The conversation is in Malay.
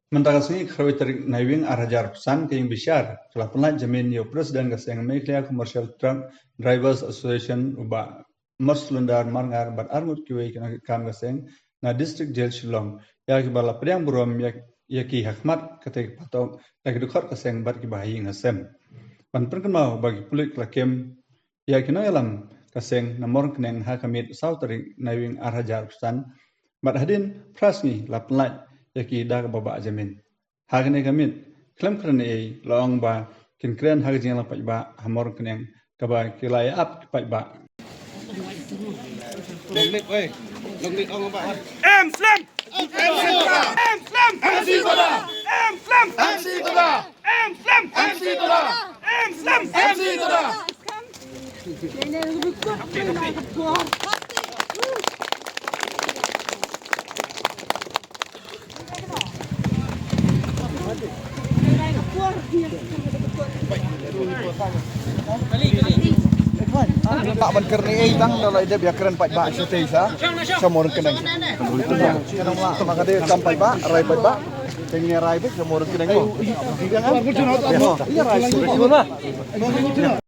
Mentakasni khawatir naiving arhajar pesan ke yang besar, telah pernah jamin yo presiden kaseng Meklia Commercial Truck Drivers Association uba merslundar marngar bat armut kiwe kam kaseng na district jail Shillong ya kibala priang burom yaki hakmat ketik patok ya kidukot kaseng bat kibahi ngasem. Pan perkenal bagi pulik lakem ya kinoyalam kaseng namor keneng hakamit sautering naiving arhajar pesan bat hadin prasni laplat yaki dak baba jamin. Hagne kamit klem krene long ba kin kren hagjing la ba hamor kneng kaba kilaya ap ba. Long ong ba. Slam. Slam. MC Toda. Slam. MC Toda. Slam. MC Toda. Slam. MC Toda. Pak Bankar ni tang kalau dia biar keren Pak Ba syuting sa semua kenang. Kenang lah maka dia sampai Ba rai Ba tengnya rai be semua kenang. Iya rai.